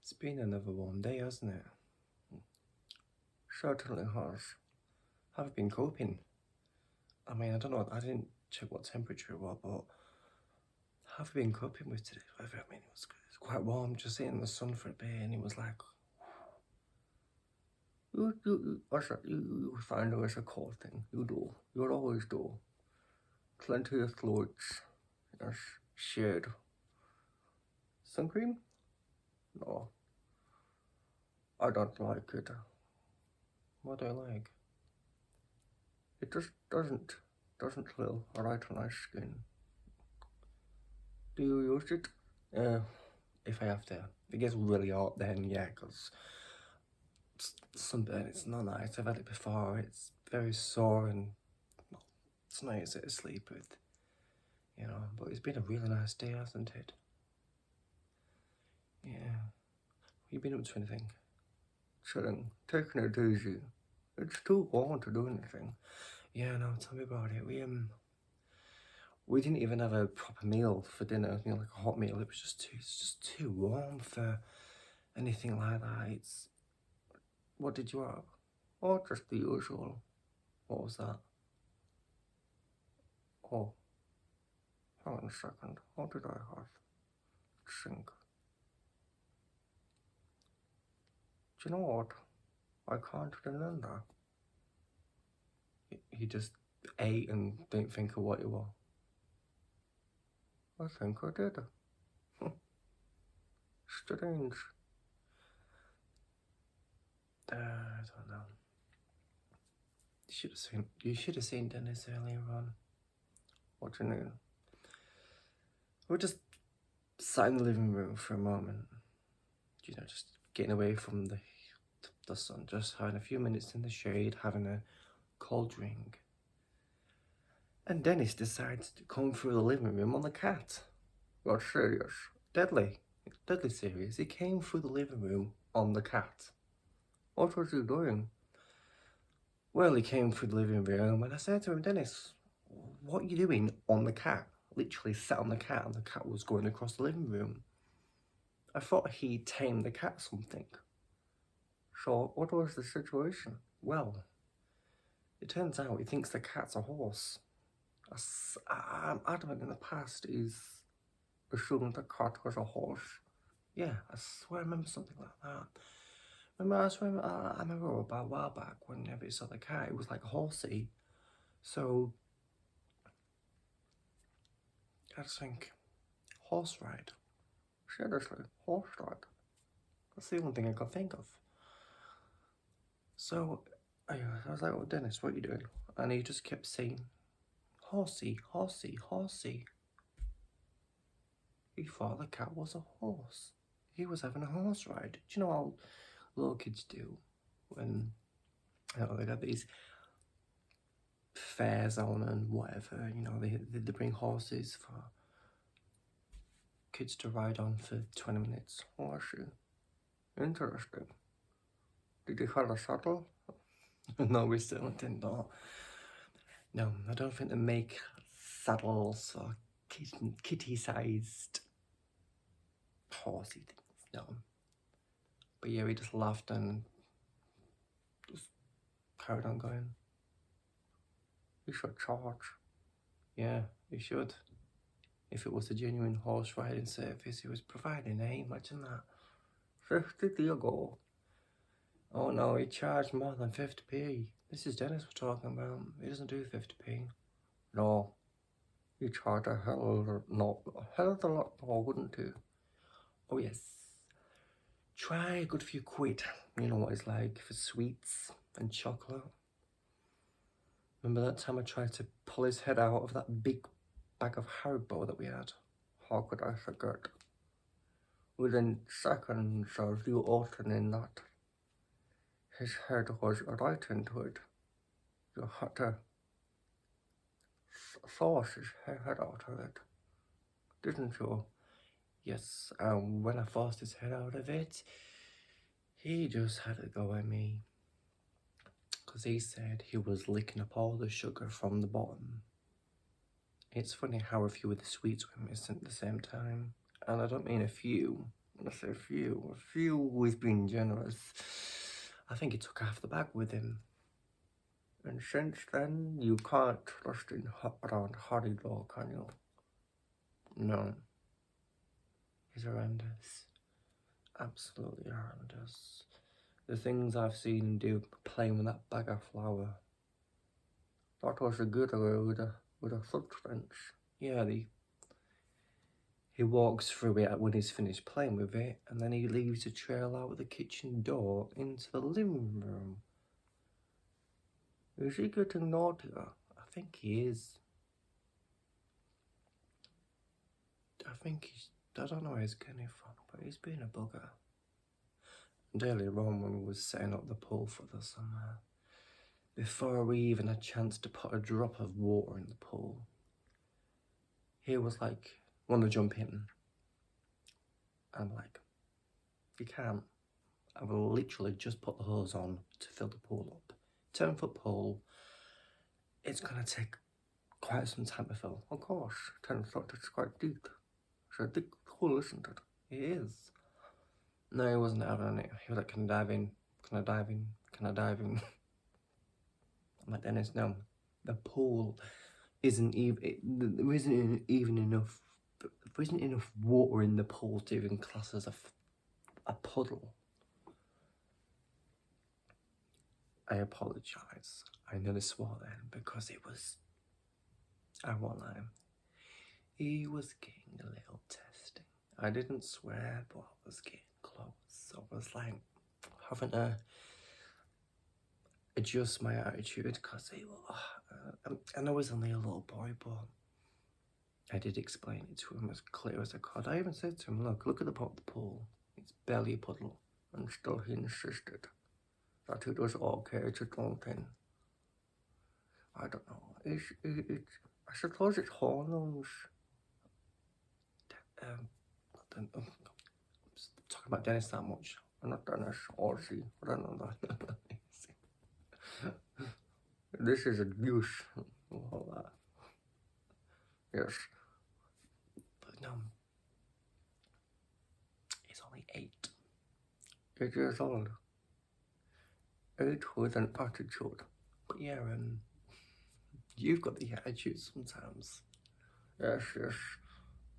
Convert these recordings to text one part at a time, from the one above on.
It's been another warm day, hasn't it? Certainly has. How have you been coping? I mean, I don't know, I didn't check what temperature it was, but how have you been coping with today? I mean, it was quite warm, just sitting in the sun for a bit, and it was like, you find it as a cold thing. You do. You'll always do. Plenty of clothes. Yes, shade. Sun cream? No. I don't like it. What do I like? It just doesn't feel alright on my skin. Do you use it? If I have to. If it gets really hot, then yeah, because sunburn, it's not nice. I've had it before. It's very sore and well, it's not easy to sleep with, you know. But it's been a really nice day, hasn't it? Yeah. Have you been up to anything? Chilling, taking it easy. It's too warm to do anything. Yeah, no, tell me about it. We didn't even have a proper meal for dinner, you know, like a hot meal. It's just too warm for anything like that. What did you have? Oh, just the usual. What was that? Oh, hang on a second. What did I have? Think. Do you know what? I can't remember. He just ate and didn't think of what it was. I think I did. Strange. I don't know. You should have seen Dennis earlier on. What do you mean? We just sat in the living room for a moment. You know, just getting away from the sun, just having a few minutes in the shade, having a cold drink. And Dennis decides to come through the living room on the cat. You're serious? Deadly serious. He came through the living room on the cat. What was he doing? Well, he came through the living room and I said to him, Dennis, what are you doing on the cat? Literally sat on the cat and the cat was going across the living room. I thought he tamed the cat something. So, what was the situation? Well, it turns out he thinks the cat's a horse. I'm adamant in the past he's assumed the cat was a horse. Yeah, I swear I remember something like that. I remember about a while back whenever he saw the cat, it was like horsey. So, I just think, horse ride. Seriously, horse ride. That's the only thing I could think of. So, I was like, oh, Dennis, what are you doing? And he just kept saying, horsey, horsey, horsey. He thought the cat was a horse. He was having a horse ride. Do you know how little kids do when they got these fairs on and whatever, you know, they bring horses for kids to ride on for 20 minutes. Oh, I see. Interesting. Did you have a saddle? No, we still didn't. No, I don't think they make saddles for kitty-sized horsey things, no. But yeah, we just laughed and just carried on going. You should charge. Yeah, you should. If it was a genuine horse riding service he was providing, eh? Imagine that. 50 Diego. Oh no, he charged more than 50p. This is Dennis we're talking about. He doesn't do 50p. No. He charged a hell of a lot more, wouldn't he? Oh yes. Try a good few quid. You know what it's like for sweets and chocolate. Remember that time I tried to pull his head out of that big bag of Haribo that we had? How could I forget? Within seconds of you opening that, his head was right into it. You had to force his head out of it, didn't you? Yes, and when I forced his head out of it, he just had to go at me. Because he said he was licking up all the sugar from the bottom. It's funny how a few of the sweets were missing at the same time. And I don't mean a few, I say a few he's been generous. I think he took half the bag with him. And since then, you can't trust him around Harry though, can you? No. He's horrendous. Absolutely horrendous. The things I've seen him do playing with that bag of flour. That was a good with a substance. Yeah, he walks through it when he's finished playing with it, and then he leaves a trail out of the kitchen door into the living room. Is he getting naughtier? I think he is. I don't know where he's getting it from, but he's being a bugger. And earlier on when we was setting up the pool for the summer, before we even had a chance to put a drop of water in the pool, he was like, want to jump in? I'm like, you can't. I've literally just put the hose on to fill the pool up. 10-foot pool, it's going to take quite some time to fill. Of course, 10 foot is quite deep. It's a deep pool, isn't it? It is. No, he wasn't having it. He was like, can I dive in? Can I dive in? Can I dive in? I'm like, Dennis, no. The pool isn't even, there isn't even enough, there isn't enough water in the pool to even class as a puddle. I apologise. I nearly swore then because it was, I won't lie, he was getting a little testing. I didn't swear, but I was getting close. I was like having to adjust my attitude because and I was only a little boy, but I did explain it to him as clear as I could. I even said to him, look at the bottom of the pool. It's barely a puddle. And still he insisted that it was okay to jump in. I don't know. I suppose it's hormones. I don't know. I'm talking about Dennis that much. I'm not Dennis, Ozzy. I don't know that. This is abuse. All that. Yes. But no. He's only 8. 8 years old. 8 with an attitude. But yeah, you've got the attitude sometimes. Yes.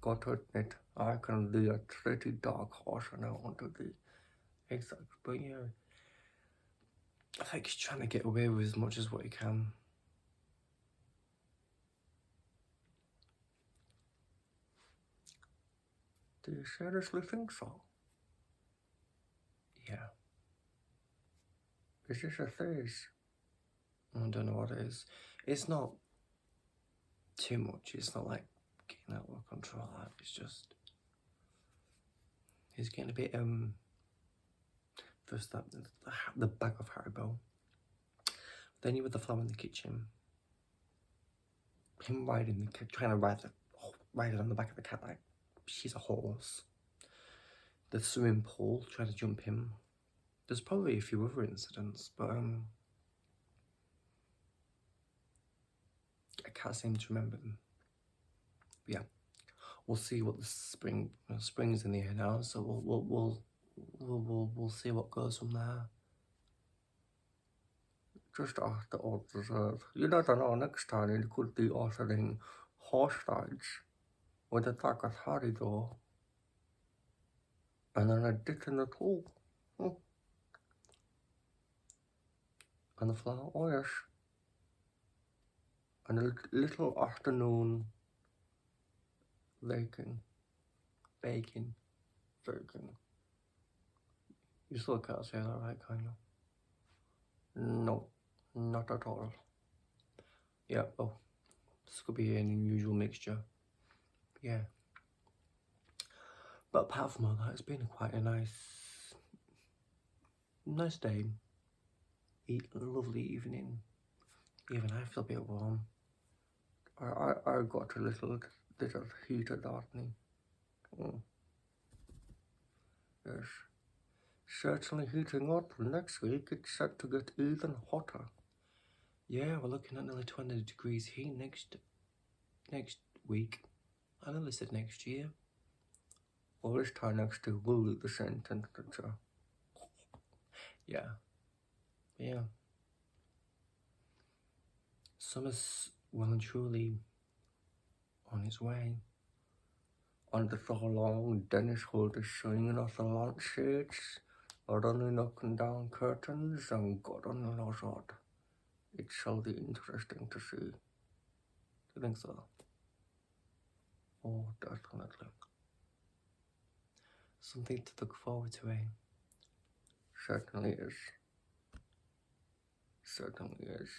Got to admit, I can be a pretty dark horse and I want to be. Exactly. But yeah, I think he's trying to get away with as much as what he can. Do you seriously think so? Yeah. Is this a phase? I don't know what it is. It's not too much. It's not like getting out of control. It's just he's getting a bit first up the back of Haribo. Then you with the flower in the kitchen. Him riding the cat, trying to ride it on the back of the cat like she's a horse. The swimming pool, trying to jump in. There's probably a few other incidents, but I can't seem to remember them. But yeah, we'll see what the spring's in the air now, so we'll see what goes from there. Just after all dessert, you never know, next time it could be offering horse rides with a pack of Haribo and then a dip in the pool. And the flower, oh yes. And a little afternoon baking. You still can't say that right, can you? No, not at all. Yeah, oh, this could be an unusual mixture. Yeah. But apart from all that, it's been quite a nice day. Lovely evening. Even I feel a bit warm. I got a little heater darkening. Yes. Certainly heating up. Next week it's set to get even hotter. Yeah, we're looking at nearly 20 degrees heat next week. I nearly said next year. all this time next to will the sentence. Yeah. Summer's well and truly on his way. On the long Dennis Holder swinging off the lampshades, or only knocking down curtains, and God only knows what. It shall be interesting to see. Do you think so? Oh, definitely. Something to look forward to, eh? Certainly is. Certainly is.